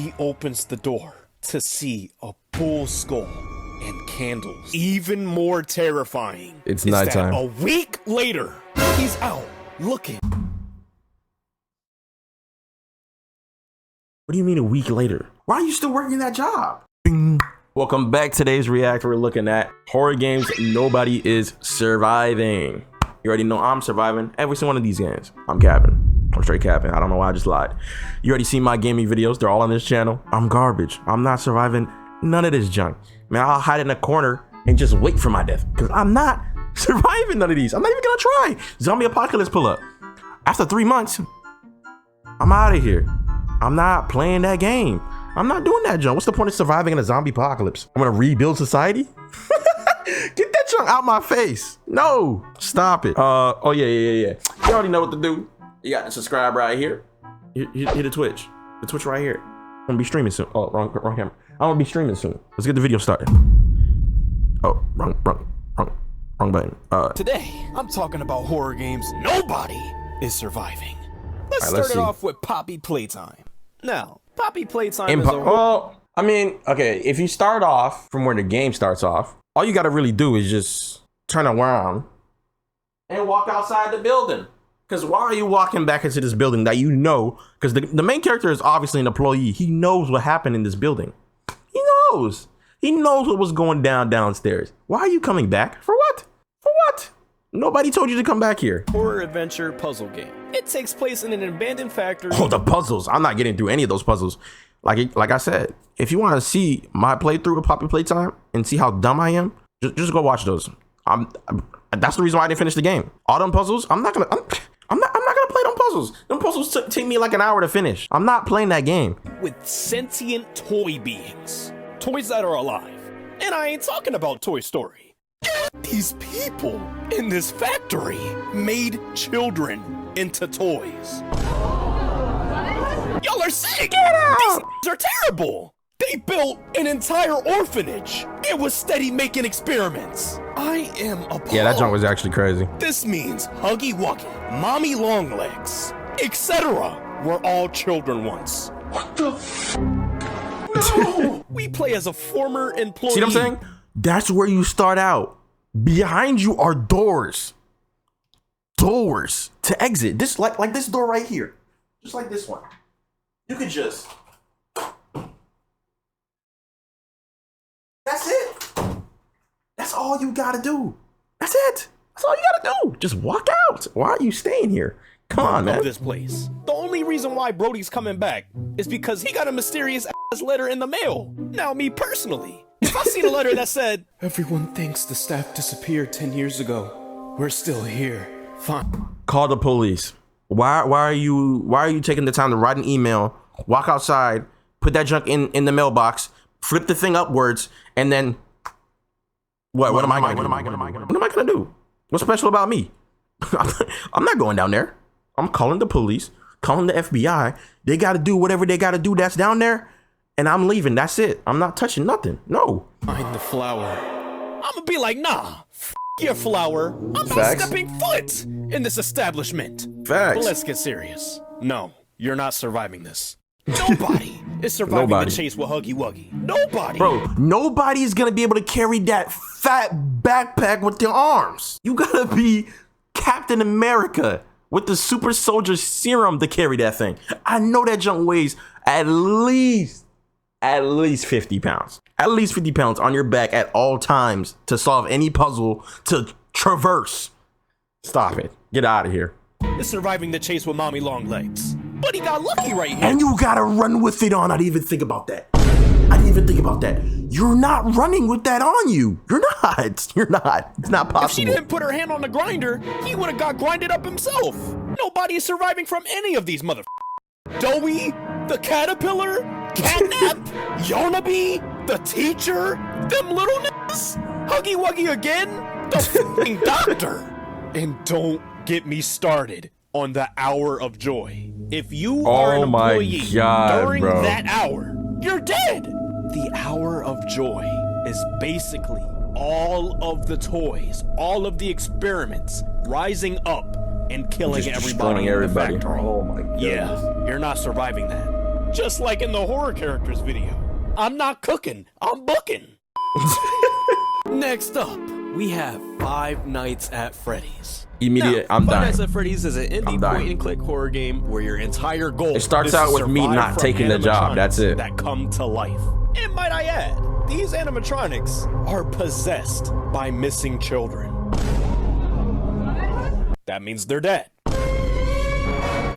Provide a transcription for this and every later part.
He opens the door to see a bull skull and candles. Even more terrifying. It's is nighttime. that a week later, he's out looking. What do you mean a week later? Why are you still working that job? Bing. Welcome back. Today's react. We're looking at horror games nobody is surviving. You already know I'm surviving every single one of these games. I'm capping. I'm straight capping. I don't know why I just lied. You already seen my gaming videos. They're all on this channel. I'm garbage. I'm not surviving none of this junk. Man, I'll hide in a corner and just wait for my death because I'm not surviving none of these. I'm not even gonna try. Zombie apocalypse pull up. After 3 months, I'm out of here. I'm not playing that game. I'm not doing that junk. What's the point of surviving in a zombie apocalypse? I'm gonna rebuild society? Get that junk out my face. No, stop it. Oh yeah. You already know what to do. You got to subscribe right here. Hit the Twitch. The Twitch right here. I'm gonna be streaming soon. Oh, wrong camera. I'm gonna be streaming soon. Let's get the video started. Oh, wrong button. Today, I'm talking about horror games nobody is surviving. Let's All right, start it off with Poppy Playtime. Now, Poppy Playtime is well, I mean, okay, if you start off from where the game starts off, all you gotta really do is just turn around and walk outside the building. Because why are you walking back into this building that you know? Because the main character is obviously an employee. He knows what happened in this building. He knows. He knows what was going down downstairs. Why are you coming back? For what? For what? Nobody told you to come back here. horror adventure puzzle game. It takes place in an abandoned factory. Oh, the puzzles. I'm not getting through any of those puzzles. Like I said, if you want to see my playthrough of Poppy Playtime and see how dumb I am, just go watch those. That's the reason why I didn't finish the game. All them puzzles, I'm not gonna play them puzzles. Them puzzles take me like an hour to finish. I'm not playing that game. With sentient toy beings. Toys that are alive. And I ain't talking about Toy Story. These people in this factory made children into toys. Y'all are sick! Get out! These are terrible! They built an entire orphanage. It was steady making experiments. I am appalled. Yeah, that junk was actually crazy. This means Huggy Wuggy, Mommy Longlegs, etc. were all children once. What the f? No! We play as a former employee. See what I'm saying? That's where you start out. Behind you are doors. Doors to exit. This like this door right here. Just like this one. You could just. That's it. That's all you gotta do. That's it. That's all you gotta do. Just walk out. Why are you staying here? Come on, man. This place. The only reason why Brody's coming back is because he got a mysterious ass letter in the mail. Now, me personally, if I seen a letter that said, "Everyone thinks the staff disappeared 10 years ago. We're still here. Fine." Call the police. Why are you taking the time to write an email, walk outside, put that junk in the mailbox, flip the thing upwards, and then what am I gonna do? What's special about me? I'm not going down there. I'm calling the police, calling the FBI. They got to do whatever they got to do that's down there, and I'm leaving. That's it. I'm not touching nothing. No. Find the flower. I'm gonna be like, nah, f your flower. I'm not Facts. stepping foot in this establishment. Facts. But let's get serious. No, you're not surviving this. Nobody is surviving Nobody. the chase with Huggy Wuggy. Nobody. Bro, nobody's gonna be able to carry that fat backpack with their arms. You gotta be Captain America with the super soldier serum to carry that thing. I know that junk weighs at least 50 pounds. At least 50 pounds on your back at all times to solve any puzzle to traverse. Stop it. Get out of here. Is surviving the chase with Mommy Longlegs. But he got lucky right here. And you gotta run with it on. I didn't even think about that. You're not running with that on you. You're not. You're not. It's not possible. If she didn't put her hand on the grinder, he would have got grinded up himself. Nobody is surviving from any of these mother. Doughy, the caterpillar, Catnap, Yonabe, the teacher, them little niggas, Huggy Wuggy again, the f***ing doctor. And don't get me started on the hour of joy. If you are an employee during that hour, you're dead. The hour of joy is basically all of the toys, all of the experiments rising up and killing everybody in the factory. Oh my god. Yeah, you're not surviving that. Just like in the horror characters video. I'm not cooking, I'm booking. Next up, we have Five Nights at Freddy's. Immediate, Now, I'm Five dying. Nights at Freddy's is an indie point-and-click horror game where your entire goal It starts is to out with me survive not from taking the job, that's it. that come to life. And might I add, these animatronics are possessed by missing children. That means they're dead.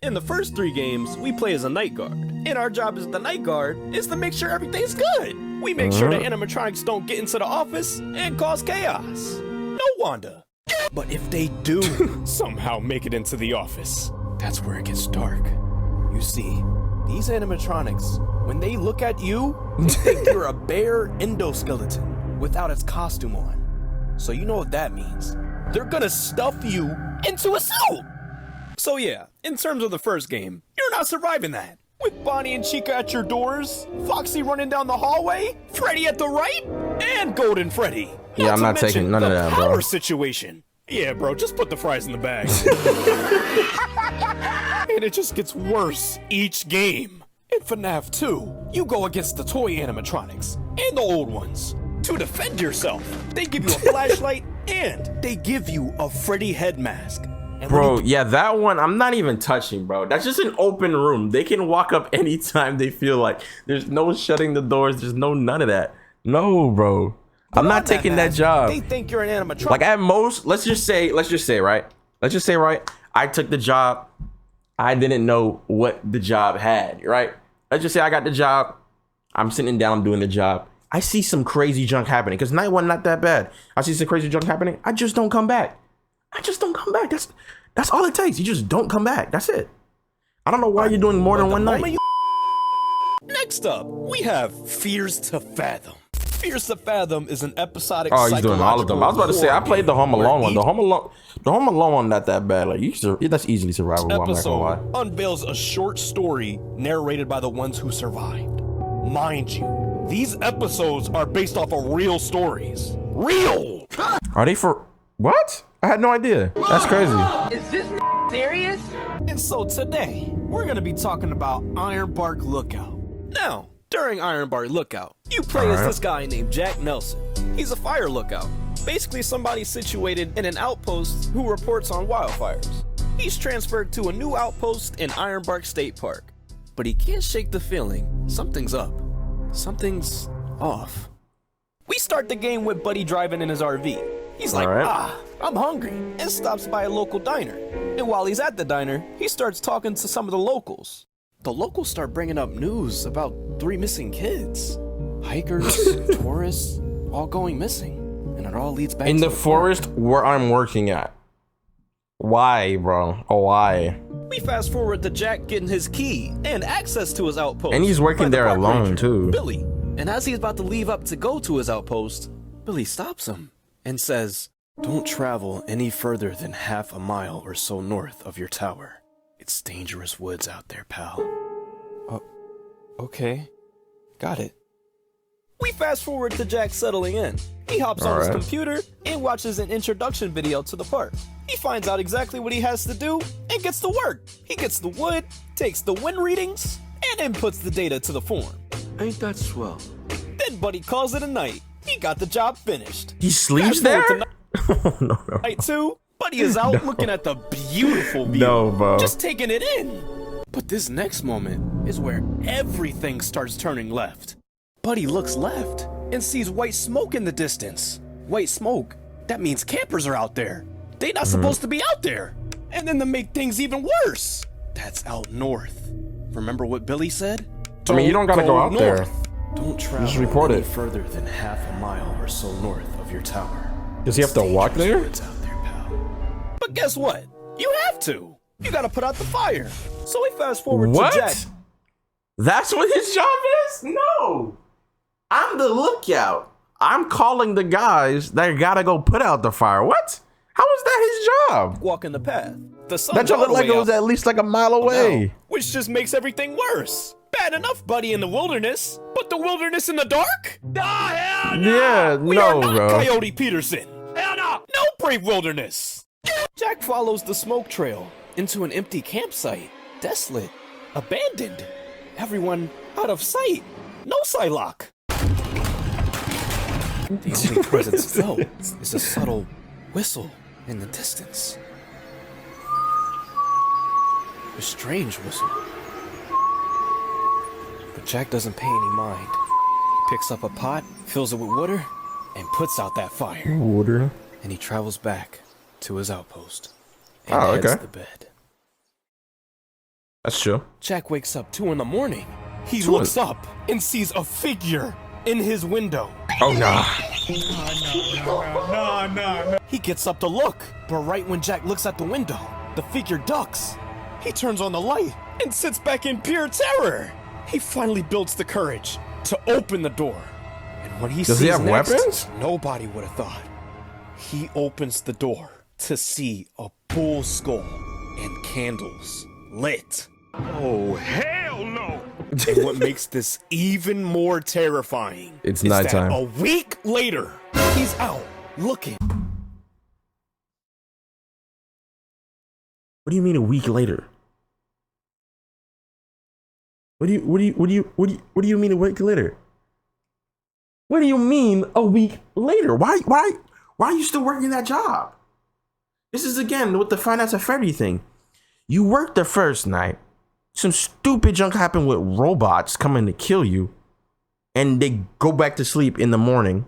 In the first 3 games, we play as a night guard. And our job as the night guard is to make sure everything's good. We make sure the animatronics don't get into the office and cause chaos. No, Wanda. But if they do somehow make it into the office, that's where it gets dark. You see, these animatronics, when they look at you, they think you're a bare endoskeleton without its costume on. So you know what that means. They're gonna stuff you into a suit. So yeah, in terms of the first game, you're not surviving that. With Bonnie and Chica at your doors, Foxy running down the hallway, Freddy at the right, and Golden Freddy. Yeah, I'm not to taking mention none of the that, bro. power situation. Yeah, bro, just put the fries in the bag. And it just gets worse each game. In FNAF 2, you go against the toy animatronics and the old ones. To defend yourself, they give you a flashlight and they give you a Freddy head mask. And Bro, yeah, that one I'm not even touching, bro. That's just an open room. They can walk up anytime they feel like. There's no shutting the doors. There's no none of that. No, bro. I'm not taking that job. They think you're an animatronic. Like at most, let's just say, right? I took the job. I didn't know what the job had, right? Let's just say I got the job. I'm sitting down, I'm doing the job. I see some crazy junk happening because night one not that bad. I see some crazy junk happening. I just don't come back. That's all it takes. You just don't come back. That's it. I don't know why you're doing more than one night. Next up, we have Fears to Fathom. Fears to Fathom is an episodic. Oh, he's doing all of them. I was about to say I played the Home Alone one. The Home Alone one not that bad. Like that's easily survivable. I'm not gonna lie. Unveils a short story narrated by the ones who survived. Mind you, these episodes are based off of real stories. Real. Are they for what? I had no idea. That's crazy. Is this serious? And so today, we're gonna be talking about Ironbark Lookout. Now, during Ironbark Lookout, you play as this guy named Jack Nelson. He's a fire lookout, basically somebody situated in an outpost who reports on wildfires. He's transferred to a new outpost in Ironbark State Park, but he can't shake the feeling something's up. Something's off. We start the game with Buddy driving in his RV. He's like, I'm hungry, and stops by a local diner. And while he's at the diner, he starts talking to some of the locals. The locals start bringing up news about 3 missing kids. Hikers, tourists, all going missing. And it all leads back in to the forest where I'm working at. Why, bro? Oh, why? We fast forward to Jack getting his key and access to his outpost. And he's working by the there park alone, ranger, too. Billy. And as he's about to leave up to go to his outpost, Billy stops him and says, "Don't travel any further than half a mile or so north of your tower. It's dangerous woods out there, pal." Okay. Got it. We fast forward to Jack settling in. He hops on his computer and watches an introduction video to the park. He finds out exactly what he has to do and gets to work. He gets the wood, takes the wind readings, and inputs the data to the form. Ain't that swell? Then Buddy calls it a night. He got the job finished. He sleeps Fast there? forward to No. night 2, Buddy is out looking at the beautiful view. No, bro. Just taking it in. But this next moment is where everything starts turning left. Buddy looks left and sees white smoke in the distance. White smoke, that means campers are out there. They're not supposed to be out there. And then to make things even worse, that's out north. Remember what Billy said? I mean, you don't gotta go out there. Don't travel Just report any it. further than half a mile or so north of your tower. Does he have to walk there? Woods out there, pal. But guess what? You have to. You gotta put out the fire. So we fast forward What? to Jack. That's what his job is? No. I'm the lookout. I'm calling the guys that gotta go put out the fire. What? How is that his job? Walking the path. The sun's That job all looked the like way it was up at least like a mile away. now, which just makes everything worse. Bad enough, Buddy, in the wilderness, but the wilderness in the dark? Hell no! Yeah, We no, are not bro. Coyote Peterson. Hell no! No brave wilderness. Jack follows the smoke trail into an empty campsite, desolate, abandoned. everyone out of sight. No Psylocke. The only presence felt is a subtle whistle in the distance. A strange whistle. But Jack doesn't pay any mind. He picks up a pot, fills it with water, and puts out that fire. Water. And he travels back to his outpost and heads to bed. That's true. Jack wakes up 2 in the morning. He looks up and sees a figure in his window. Oh, nah. No. He gets up to look, but right when Jack looks at the window, the figure ducks. He turns on the light and sits back in pure terror. He finally builds the courage to open the door. And what he Does sees he have next, weapons? nobody would have thought. He opens the door to see a bull skull and candles lit. Oh, hell no. And what makes this even more terrifying It's is nighttime. that a week later, he's out looking. What do you mean a week later? What do you mean a week later? What do you mean a week later? Why are you still working that job? This is again with the finance of everything. You worked the first night. Some stupid junk happened with robots coming to kill you, and they go back to sleep in the morning.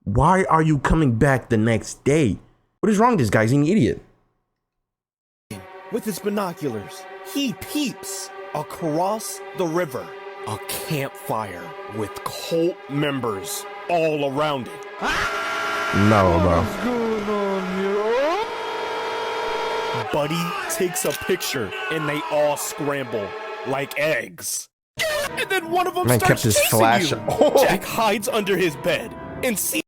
Why are you coming back the next day? What is wrong with this guy? He's an idiot. With his binoculars, he peeps across the river a campfire with cult members all around it. No, bro. Buddy takes a picture and they all scramble like eggs. And then one of them Man starts kept his chasing flash. you. Oh. Jack hides under his bed and sees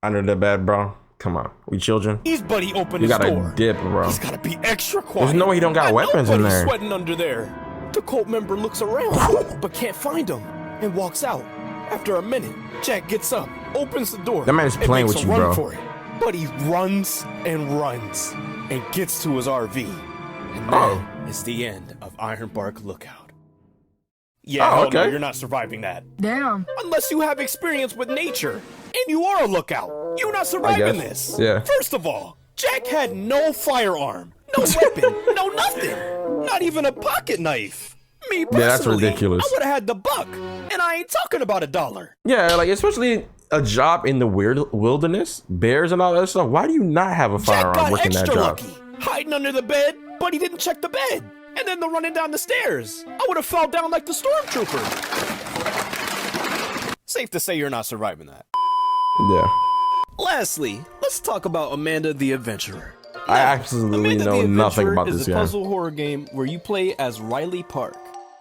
Under the bed, bro. Come on, we children. Buddy open You his gotta door. dip, bro. He's gotta be extra quiet. There's no way he don't got I know weapons in Buddy's there. sweating under there. The cult member looks around, but can't find him and walks out. After a minute, Jack gets up, opens the door. That man is and playing makes with a you, run bro. For it. But he runs and runs and gets to his RV. And that is the end of Ironbark Lookout. Yeah, Oh, hell no, okay. you're not surviving that. Damn. Unless you have experience with nature. And you are a lookout. You're not surviving guess. this. Yeah. First of all, Jack had no firearm, no weapon, no nothing. Not even a pocket knife. Me personally, that's ridiculous. I would have had the buck. And I ain't talking about $1. Yeah, like especially a job in the weird wilderness, bears and all that stuff. Why do you not have a Jack firearm got working that extra job? lucky. Hiding under the bed, but he didn't check the bed. And then the running down the stairs. I would have fell down like the stormtrooper. Safe to say you're not surviving that. Yeah, Lastly, let's talk about Amanda the Adventurer. I absolutely Amanda know the nothing Adventurer about is this a game. puzzle horror game where you play as Riley Park,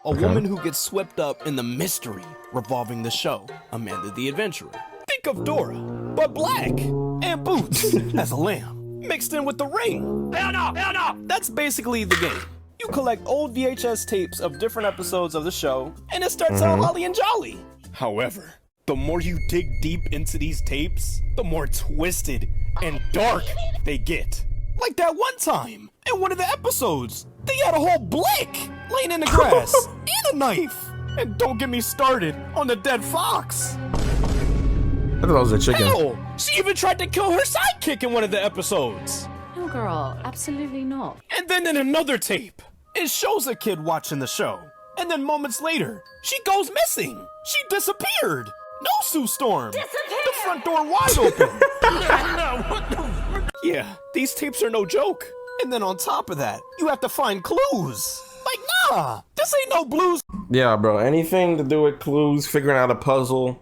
a woman who gets swept up in the mystery revolving the show, Amanda the Adventurer. Think of Dora, but black, and Boots as a lamb, mixed in with the ring. Hell no! That's basically the game. You collect old VHS tapes of different episodes of the show, and it starts out holly and jolly. However, the more you dig deep into these tapes, the more twisted and dark they get. Like that one time, in one of the episodes, they had a whole blick laying in the grass and a knife. And don't get me started on the dead fox. I thought that was a chicken. Hell, she even tried to kill her sidekick in one of the episodes. No, girl, absolutely not. And then in another tape, it shows a kid watching the show. And then moments later, she goes missing. She disappeared. No Sue Storm. The front door wide open. Yeah, these tapes are no joke. And then on top of that, you have to find clues. Like, nah, this ain't no Blues Yeah, bro. Anything to do with clues, figuring out a puzzle,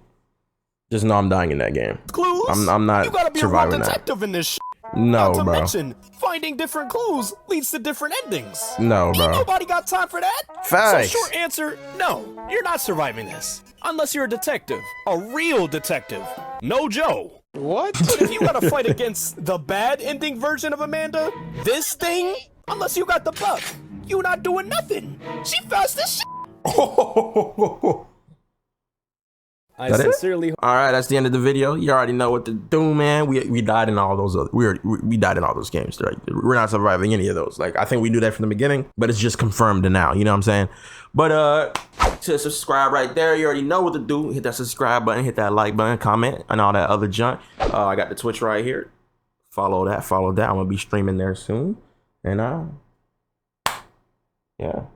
just know I'm dying in that game. Clues. I'm not You gotta be a surviving real that. detective in this shit. No, Not to bro. mention, finding different clues leads to different endings. No, Ain't bro. nobody got time for that. Facts. So short answer, no, you're not surviving this. Unless you're a detective. A real detective. No Joe. What? But if you gotta fight against the bad ending version of Amanda, this thing, unless you got the buck, you not doing nothing. She fast as shit. I That it? sincerely All right, that's the end of the video. You already know what to do, man. We died in all those we died in all those games. Right? We're not surviving any of those. Like I think we knew that from the beginning, but it's just confirmed now. You know what I'm saying? But to subscribe right there, you already know what to do. Hit that subscribe button, hit that like button, comment, and all that other junk. I got the Twitch right here. Follow that. I'm gonna be streaming there soon. And yeah.